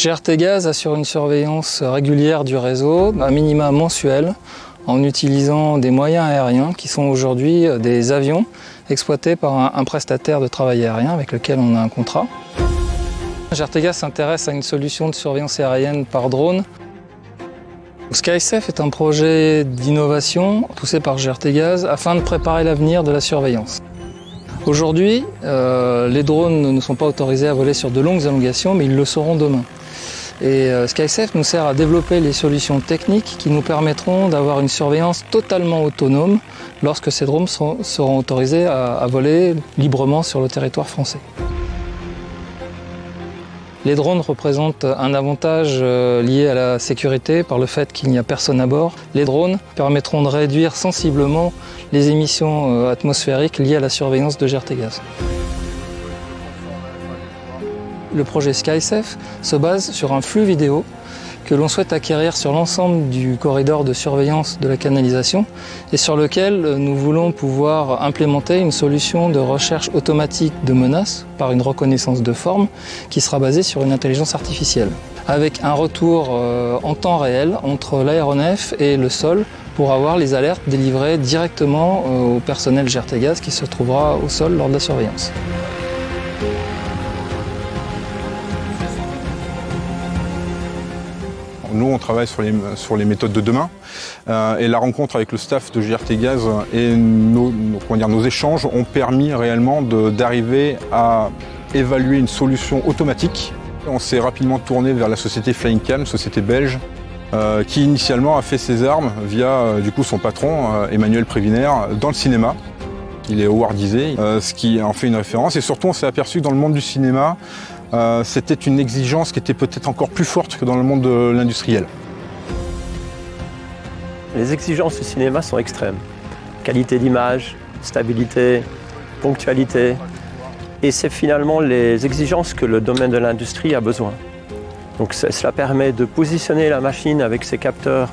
GRTgaz assure une surveillance régulière du réseau, à minima mensuel, en utilisant des moyens aériens qui sont aujourd'hui des avions exploités par un prestataire de travail aérien avec lequel on a un contrat. GRTgaz s'intéresse à une solution de surveillance aérienne par drone. SkySafe est un projet d'innovation poussé par GRTgaz afin de préparer l'avenir de la surveillance. Aujourd'hui, les drones ne sont pas autorisés à voler sur de longues élongations, mais ils le seront demain. Et SkySafe nous sert à développer les solutions techniques qui nous permettront d'avoir une surveillance totalement autonome lorsque ces drones seront autorisés à voler librement sur le territoire français. Les drones représentent un avantage lié à la sécurité par le fait qu'il n'y a personne à bord. Les drones permettront de réduire sensiblement les émissions atmosphériques liées à la surveillance de GRTgaz. Le projet SkySafe se base sur un flux vidéo que l'on souhaite acquérir sur l'ensemble du corridor de surveillance de la canalisation et sur lequel nous voulons pouvoir implémenter une solution de recherche automatique de menaces par une reconnaissance de forme qui sera basée sur une intelligence artificielle, avec un retour en temps réel entre l'aéronef et le sol pour avoir les alertes délivrées directement au personnel GRTgaz qui se trouvera au sol lors de la surveillance. Nous, on travaille sur les méthodes de demain et la rencontre avec le staff de GRTgaz et nos échanges ont permis réellement d'arriver à évaluer une solution automatique. On s'est rapidement tourné vers la société Flying Cam, société belge, qui initialement a fait ses armes via son patron, Emmanuel Prévinaire, dans le cinéma. Il est awardisé, ce qui en fait une référence. Et surtout, on s'est aperçu que dans le monde du cinéma, c'était une exigence qui était peut-être encore plus forte que dans le monde de l'industriel. Les exigences du cinéma sont extrêmes. Qualité d'image, stabilité, ponctualité. Et c'est finalement les exigences que le domaine de l'industrie a besoin. Donc cela permet de positionner la machine avec ses capteurs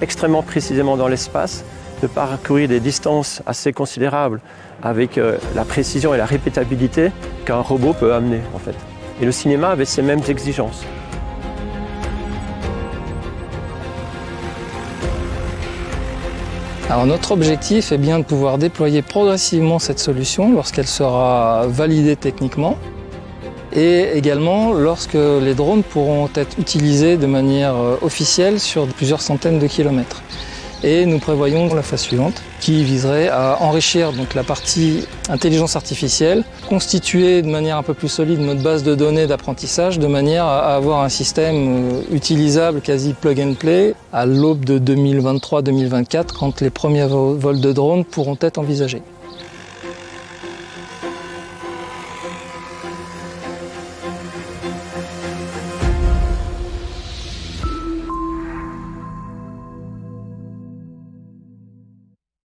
extrêmement précisément dans l'espace, de parcourir des distances assez considérables avec la précision et la répétabilité qu'un robot peut amener en fait. Et le cinéma avait ces mêmes exigences. Alors notre objectif est bien de pouvoir déployer progressivement cette solution lorsqu'elle sera validée techniquement et également lorsque les drones pourront être utilisés de manière officielle sur plusieurs centaines de kilomètres. Et nous prévoyons la phase suivante qui viserait à enrichir donc la partie intelligence artificielle, constituer de manière un peu plus solide notre base de données d'apprentissage de manière à avoir un système utilisable quasi plug and play à l'aube de 2023-2024 quand les premiers vols de drones pourront être envisagés.